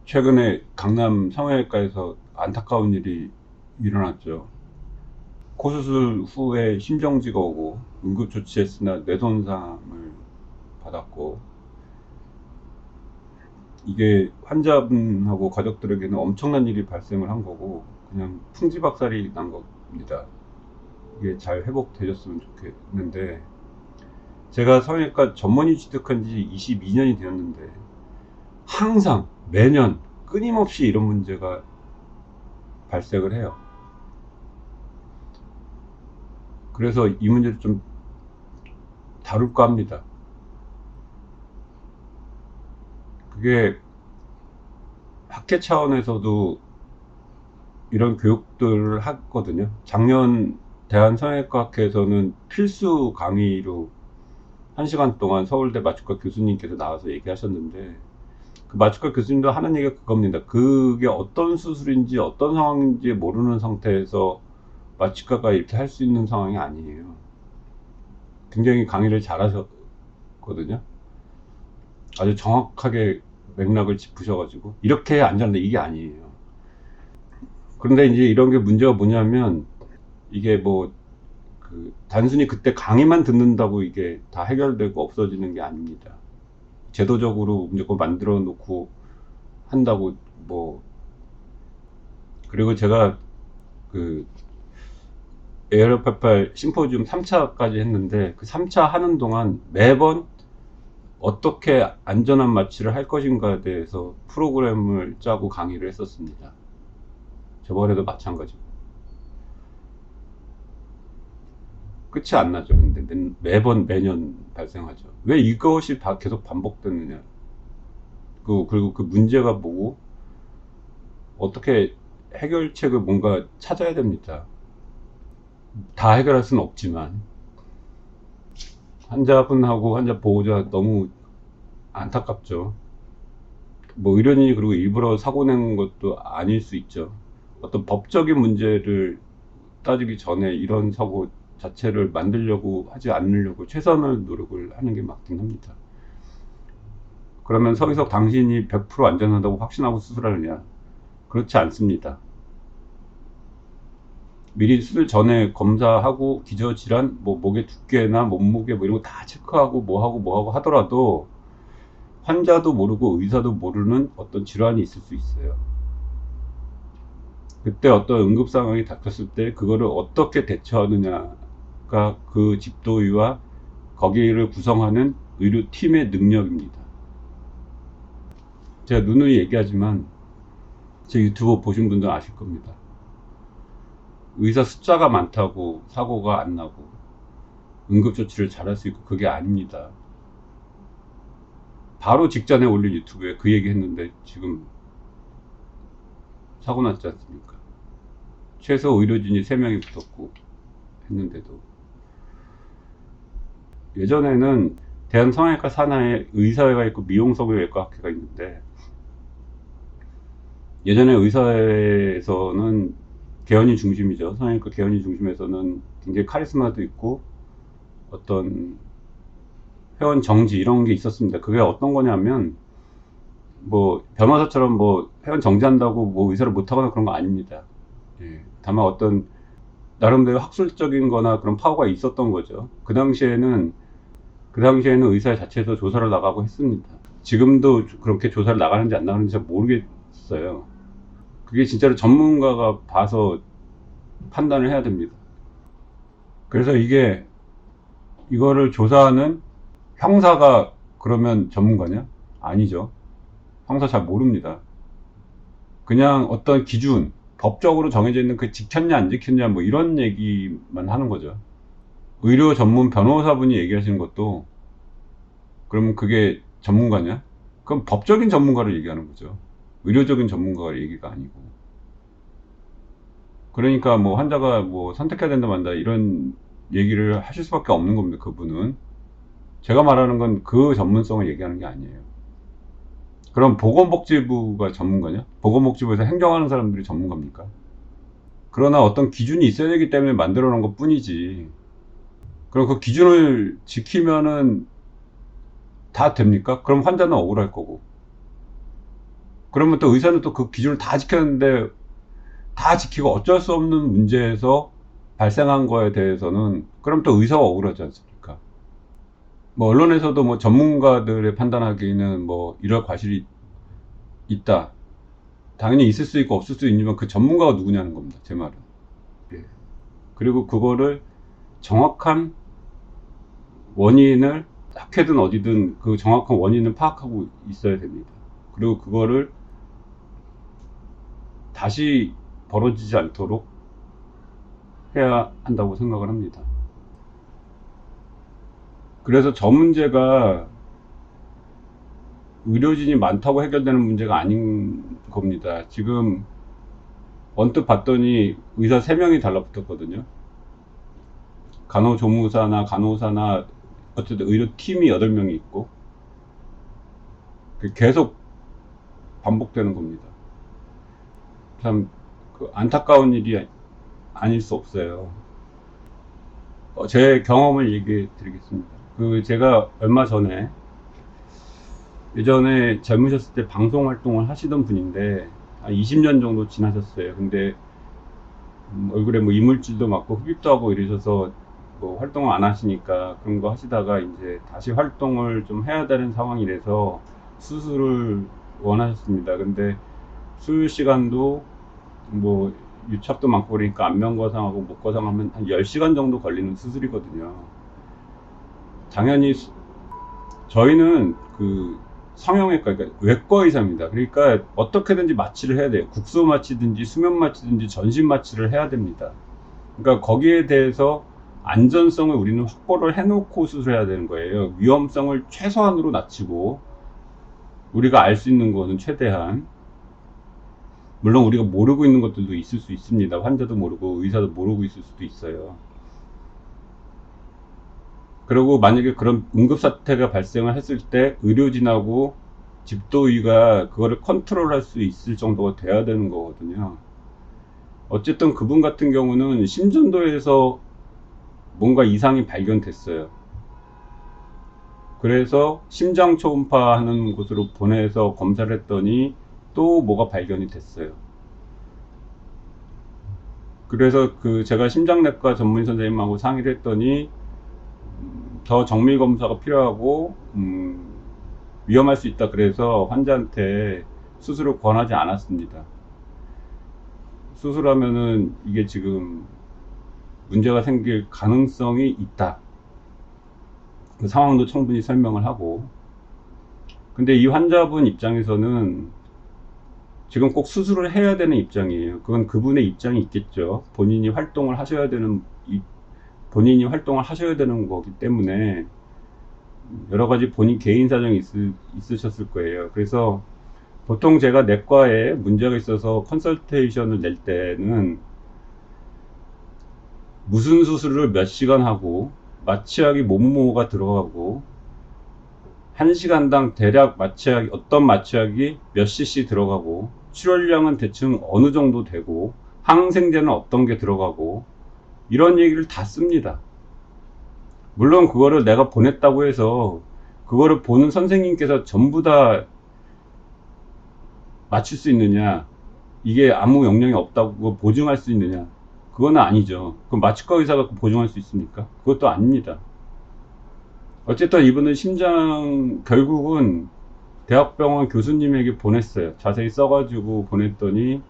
최근에 강남 성형외과에서 안타까운 일이 일어났죠. 코수술 후에 심정지가 오고 응급조치했으나 뇌손상을 받았고, 이게 환자분하고 가족들에게는 엄청난 일이 발생을 한 거고 그냥 풍지박살이 난 겁니다. 이게 잘 회복되셨으면 좋겠는데, 제가 성형외과 전문의 취득한 지 22년이 되었는데 항상 매년 끊임없이 이런 문제가 발생을 해요. 그래서 이 문제를 좀 다룰까 합니다. 그게 학회 차원에서도 이런 교육들을 하거든요. 작년 대한성형외과학회에서는 필수 강의로 1시간 동안 서울대 마취과 교수님께서 나와서 얘기하셨는데, 그 마취과 교수님도 하는 얘기가 그겁니다. 그게 어떤 수술인지 어떤 상황인지 모르는 상태에서 마취과가 이렇게 할 수 있는 상황이 아니에요. 굉장히 강의를 잘하셨거든요. 아주 정확하게 맥락을 짚으셔가지고 이렇게 해야 안전한다, 이게 아니에요. 그런데 이제 이런 게 문제가 뭐냐면, 이게 뭐 단순히 그때 강의만 듣는다고 이게 다 해결되고 없어지는 게 아닙니다. 제도적으로 무조건 만들어 놓고 한다고 뭐. 그리고 제가 그 에어로팔팔 심포지움 3차까지 했는데, 그 3차 하는 동안 매번 어떻게 안전한 마취를 할 것인가에 대해서 프로그램을 짜고 강의를 했었습니다. 저번에도 마찬가지고. 끝이 안 나죠. 근데 매번 매년 발생하죠. 왜 이것이 계속 반복되느냐. 그리고 그 문제가 뭐고 어떻게 해결책을 뭔가 찾아야 됩니다. 다 해결할 수는 없지만 환자분하고 환자 보호자 너무 안타깝죠. 뭐 의료인이 그리고 일부러 사고 낸 것도 아닐 수 있죠. 어떤 법적인 문제를 따지기 전에 이런 사고 자체를 만들려고 하지 않으려고 최선을 노력을 하는 게 맞긴 합니다. 그러면 서기석 당신이 100% 안전하다고 확신하고 수술하느냐? 그렇지 않습니다. 미리 수술 전에 검사하고 기저질환, 뭐 목의 두께나 몸무게 뭐 이런 거 다 체크하고 뭐하고 하더라도 환자도 모르고 의사도 모르는 어떤 질환이 있을 수 있어요. 그때 어떤 응급 상황이 닥쳤을 때 그거를 어떻게 대처하느냐가 그 집도의와 거기를 구성하는 의료팀의 능력입니다. 제가 누누이 얘기하지만 제 유튜브 보신 분들은 아실 겁니다. 의사 숫자가 많다고 사고가 안 나고 응급조치를 잘할 수 있고, 그게 아닙니다. 바로 직전에 올린 유튜브에 그 얘기 했는데 지금 사고 났지 않습니까? 최소 의료진이 3명이 붙었고 했는데도. 예전에는 대한성형외과 산하에 의사회가 있고 미용성형외과 학회가 있는데, 예전에 의사회에서는 개연이 중심이죠. 성형외과 개연이 중심에서는 굉장히 카리스마도 있고 어떤 회원 정지 이런 게 있었습니다. 그게 어떤 거냐면, 뭐 변호사처럼 뭐 회원 정지한다고 뭐 의사를 못하거나 그런 거 아닙니다. 예. 다만 어떤 나름대로 학술적인 거나 그런 파워가 있었던 거죠. 그 당시에는 의사 자체에서 조사를 나가고 했습니다. 지금도 그렇게 조사를 나가는지 안 나가는지 잘 모르겠어요. 그게 진짜로 전문가가 봐서 판단을 해야 됩니다. 그래서 이거를 조사하는 형사가 그러면 전문가냐? 아니죠. 형사 잘 모릅니다. 그냥 어떤 기준, 법적으로 정해져 있는 그 지켰냐 안 지켰냐 뭐 이런 얘기만 하는 거죠. 의료 전문 변호사분이 얘기하시는 것도 그러면 그게 전문가냐? 그럼 법적인 전문가를 얘기하는 거죠. 의료적인 전문가가 얘기가 아니고. 그러니까 뭐 환자가 뭐 선택해야 된다 만다 이런 얘기를 하실 수밖에 없는 겁니다. 그분은. 제가 말하는 건 그 전문성을 얘기하는 게 아니에요. 그럼 보건복지부가 전문가냐? 보건복지부에서 행정하는 사람들이 전문가입니까? 그러나 어떤 기준이 있어야 되기 때문에 만들어 놓은 것 뿐이지. 그럼 그 기준을 지키면은 다 됩니까? 그럼 환자는 억울할 거고. 그러면 또 의사는 또 그 기준을 다 지켰는데 다 지키고 어쩔 수 없는 문제에서 발생한 거에 대해서는 그럼 또 의사가 억울하지 않습니까? 뭐 언론에서도 뭐 전문가들의 판단하기에는 뭐 이럴 과실이 있다. 당연히 있을 수 있고 없을 수 있지만 그 전문가가 누구냐는 겁니다. 제 말은. 예. 그리고 그거를 정확한 원인을 학회든 어디든 그 정확한 원인을 파악하고 있어야 됩니다. 그리고 그거를 다시 벌어지지 않도록 해야 한다고 생각을 합니다. 그래서 저 문제가 의료진이 많다고 해결되는 문제가 아닌 겁니다. 지금 언뜻 봤더니 의사 3명이 달라붙었거든요. 간호조무사나 간호사나 어쨌든 의료팀이 8명이 있고 계속 반복되는 겁니다. 참 안타까운 일이 아닐 수 없어요. 제 경험을 얘기해 드리겠습니다. 제가 얼마 전에 예전에 젊으셨을 때 방송 활동을 하시던 분인데 한 20년 정도 지나셨어요. 근데 얼굴에 뭐 이물질도 맞고 흡입도 하고 이러셔서 뭐 활동을 안 하시니까 그런 거 하시다가 이제 다시 활동을 좀 해야 되는 상황이라서 수술을 원하셨습니다. 근데 수술 시간도 뭐 유착도 많고 그러니까 안면거상하고 목거상하면 한 10시간 정도 걸리는 수술이거든요. 당연히 저희는 성형외과, 그러니까 외과 의사입니다. 그러니까 어떻게든지 마취를 해야 돼요. 국소 마취든지 수면 마취든지 전신 마취를 해야 됩니다. 그러니까 거기에 대해서 안전성을 우리는 확보를 해놓고 수술해야 되는 거예요. 위험성을 최소한으로 낮추고 우리가 알 수 있는 거는 최대한, 물론 우리가 모르고 있는 것들도 있을 수 있습니다. 환자도 모르고 의사도 모르고 있을 수도 있어요. 그리고 만약에 그런 응급사태가 발생을 했을 때 의료진하고 집도의가 그거를 컨트롤할 수 있을 정도가 돼야 되는 거거든요. 어쨌든 그분 같은 경우는 심전도에서 뭔가 이상이 발견됐어요. 그래서 심장 초음파 하는 곳으로 보내서 검사를 했더니 또 뭐가 발견이 됐어요. 그래서 제가 심장내과 전문 선생님하고 상의를 했더니 더 정밀 검사가 필요하고 위험할 수 있다, 그래서 환자한테 수술을 권하지 않았습니다. 수술하면은 이게 지금 문제가 생길 가능성이 있다, 그 상황도 충분히 설명을 하고. 근데 이 환자분 입장에서는 지금 꼭 수술을 해야 되는 입장이에요. 그건 그분의 입장이 있겠죠. 본인이 활동을 하셔야 되는 거기 때문에 여러 가지 본인 개인 사정이 있으셨을 거예요. 그래서 보통 제가 내과에 문제가 있어서 컨설테이션을 낼 때는 무슨 수술을 몇 시간 하고 마취약이 뭐뭐가 들어가고 1시간당 대략 어떤 마취약이 몇 cc 들어가고 출혈량은 대충 어느 정도 되고 항생제는 어떤 게 들어가고 이런 얘기를 다 씁니다. 물론 그거를 내가 보냈다고 해서 그거를 보는 선생님께서 전부 다 맞출 수 있느냐, 이게 아무 영향이 없다고 보증할 수 있느냐, 그건 아니죠. 그럼 마취과 의사가 보증할 수 있습니까? 그것도 아닙니다. 어쨌든 이분은 결국은 대학병원 교수님에게 보냈어요. 자세히 써가지고 보냈더니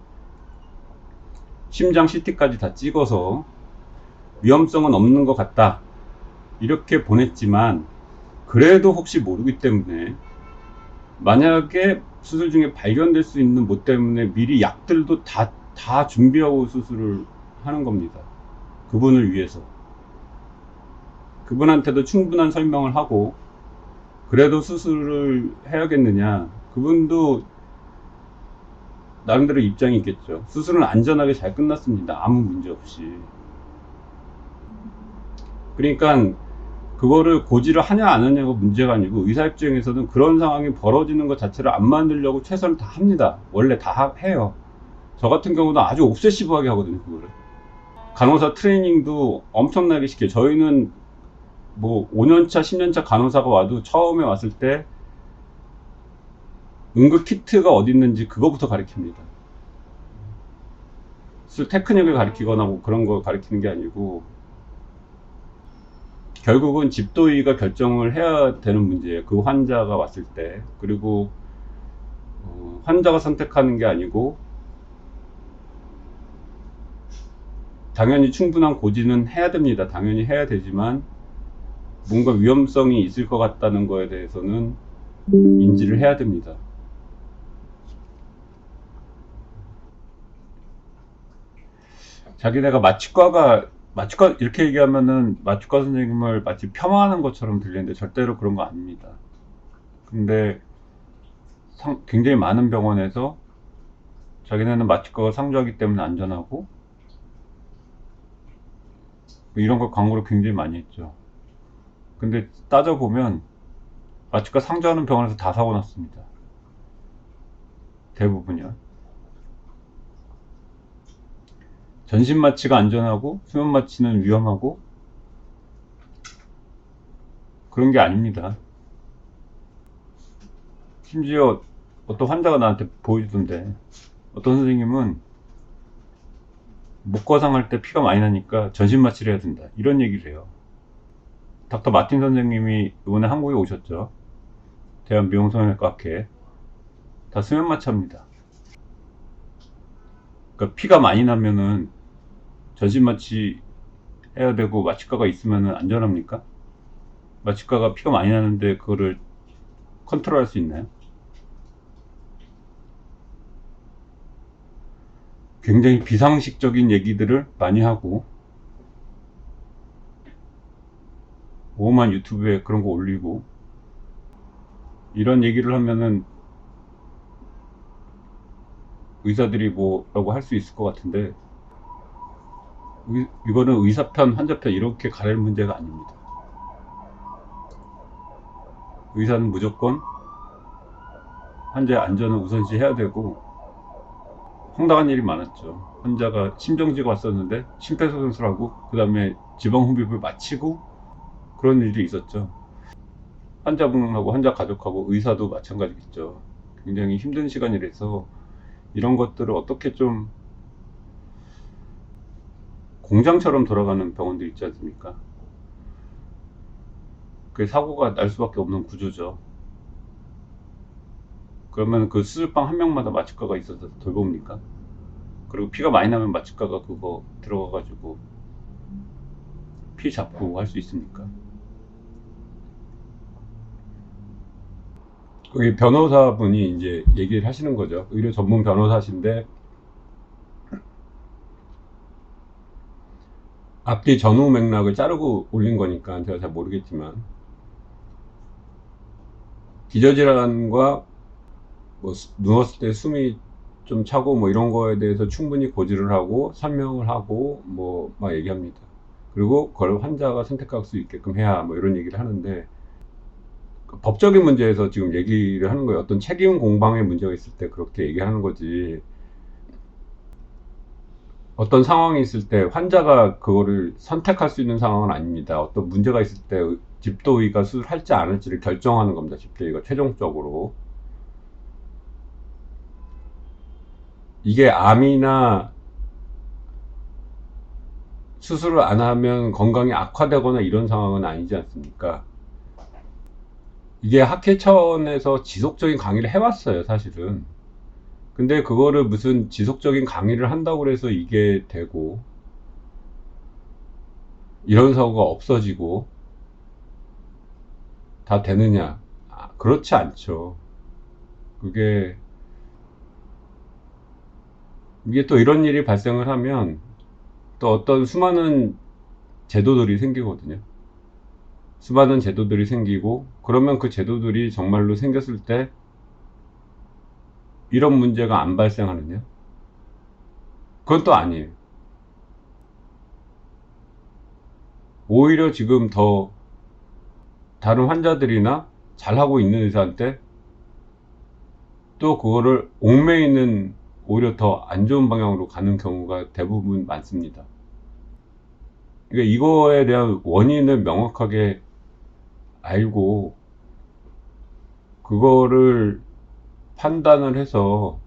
심장 CT까지 다 찍어서 위험성은 없는 것 같다, 이렇게 보냈지만 그래도 혹시 모르기 때문에 만약에 수술 중에 발견될 수 있는 뭐 때문에 미리 약들도 다 준비하고 수술을 하는 겁니다. 그분을 위해서. 그분한테도 충분한 설명을 하고, 그래도 수술을 해야겠느냐, 그분도 나름대로 입장이 있겠죠. 수술은 안전하게 잘 끝났습니다. 아무 문제 없이. 그러니까 그거를 고지를 하냐 안 하냐가 문제가 아니고, 의사 입장에서는 그런 상황이 벌어지는 것 자체를 안 만들려고 최선을 다 합니다. 원래 다 해요. 저 같은 경우는 아주 옵세시브하게 하거든요. 그거를 간호사 트레이닝도 엄청나게 시켜요. 저희는 뭐 5년차 10년차 간호사가 와도 처음에 왔을 때 응급 키트가 어디 있는지 그거부터 가르칩니다. 술 테크닉을 가르치거나 뭐 그런 거 가르치는 게 아니고, 결국은 집도의가 결정을 해야 되는 문제예요. 그 환자가 왔을 때. 그리고 환자가 선택하는 게 아니고, 당연히 충분한 고지는 해야 됩니다. 당연히 해야 되지만 뭔가 위험성이 있을 것 같다는 거에 대해서는 인지를 해야 됩니다. 자기네가 마취과 이렇게 얘기하면은 마취과 선생님을 마치 폄하하는 것처럼 들리는데 절대로 그런 거 아닙니다. 근데 굉장히 많은 병원에서 자기네는 마취과가 상주하기 때문에 안전하고 뭐 이런 걸 광고를 굉장히 많이 했죠. 근데 따져보면 마취과 상주하는 병원에서 다 사고 났습니다. 대부분이요. 전신 마취가 안전하고 수면 마취는 위험하고 그런 게 아닙니다. 심지어 어떤 환자가 나한테 보여주던데, 어떤 선생님은 목과상 할 때 피가 많이 나니까 전신 마취를 해야 된다, 이런 얘기를 해요. 닥터 마틴 선생님이 이번에 한국에 오셨죠. 대한 미용성형외과 학회에. 다 수면 마취합니다. 그러니까 피가 많이 나면은 전신 마취 해야 되고 마취과가 있으면은 안전합니까? 마취과가 피가 많이 나는데 그거를 컨트롤할 수 있나요? 굉장히 비상식적인 얘기들을 많이 하고, 오만 유튜브에 그런 거 올리고, 이런 얘기를 하면은 의사들이 뭐라고 할 수 있을 것 같은데, 이거는 의사 편, 환자 편 이렇게 가릴 문제가 아닙니다. 의사는 무조건 환자의 안전을 우선시 해야 되고, 황당한 일이 많았죠. 환자가 심정지가 왔었는데 심폐소생술하고 그 다음에 지방흡입을 마치고 그런 일이 있었죠. 환자분하고 환자 가족하고 의사도 마찬가지겠죠. 굉장히 힘든 시간이라서 이런 것들을 어떻게 좀 공장처럼 돌아가는 병원들 있지 않습니까? 그게 사고가 날 수밖에 없는 구조죠. 그러면 그 수술방 한 명마다 마취과가 있어서 돌봅니까? 그리고 피가 많이 나면 마취과가 그거 들어가가지고 피 잡고 할 수 있습니까? 거기 변호사분이 이제 얘기를 하시는 거죠. 의료 전문 변호사신데 앞뒤 전후 맥락을 자르고 올린 거니까 제가 잘 모르겠지만, 기저질환과 뭐 누웠을 때 숨이 좀 차고 뭐 이런 거에 대해서 충분히 고지를 하고 설명을 하고 뭐 막 얘기합니다. 그리고 그걸 환자가 선택할 수 있게끔 해야 뭐 이런 얘기를 하는데, 그 법적인 문제에서 지금 얘기를 하는 거예요. 어떤 책임 공방의 문제가 있을 때 그렇게 얘기하는 거지, 어떤 상황이 있을 때 환자가 그거를 선택할 수 있는 상황은 아닙니다. 어떤 문제가 있을 때 집도의가 수술할지 안 할지를 결정하는 겁니다. 집도의가 최종적으로. 이게 암이나 수술을 안 하면 건강이 악화되거나 이런 상황은 아니지 않습니까? 이게 학회 차원에서 지속적인 강의를 해왔어요, 사실은. 근데 그거를 무슨 지속적인 강의를 한다고 해서 이게 되고 이런 사고가 없어지고 다 되느냐? 그렇지 않죠. 그게 이게 또 이런 일이 발생을 하면 또 어떤 수많은 제도들이 생기거든요. 수많은 제도들이 생기고, 그러면 그 제도들이 정말로 생겼을 때 이런 문제가 안 발생하느냐? 그건 또 아니에요. 오히려 지금 더 다른 환자들이나 잘하고 있는 의사한테 또 그거를 옥매이는, 오히려 더 안 좋은 방향으로 가는 경우가 대부분 많습니다. 그러니까 이거에 대한 원인을 명확하게 알고 그거를 판단을 해서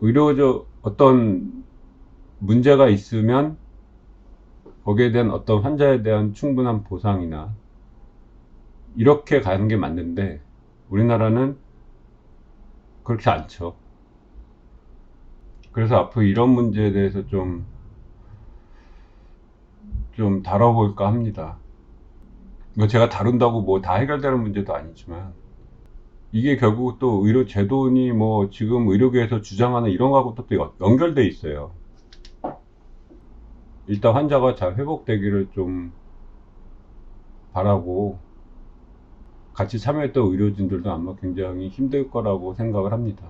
의료적 어떤 문제가 있으면 거기에 대한 어떤 환자에 대한 충분한 보상이나 이렇게 가는 게 맞는데 우리나라는 그렇지 않죠. 그래서 앞으로 이런 문제에 대해서 좀 다뤄볼까 합니다. 이거 제가 다룬다고 뭐 다 해결되는 문제도 아니지만 이게 결국 또 의료 제도니 뭐 지금 의료계에서 주장하는 이런 거하고 또 연결돼 있어요. 일단 환자가 잘 회복되기를 좀 바라고 같이 참여했던 의료진들도 아마 굉장히 힘들 거라고 생각을 합니다.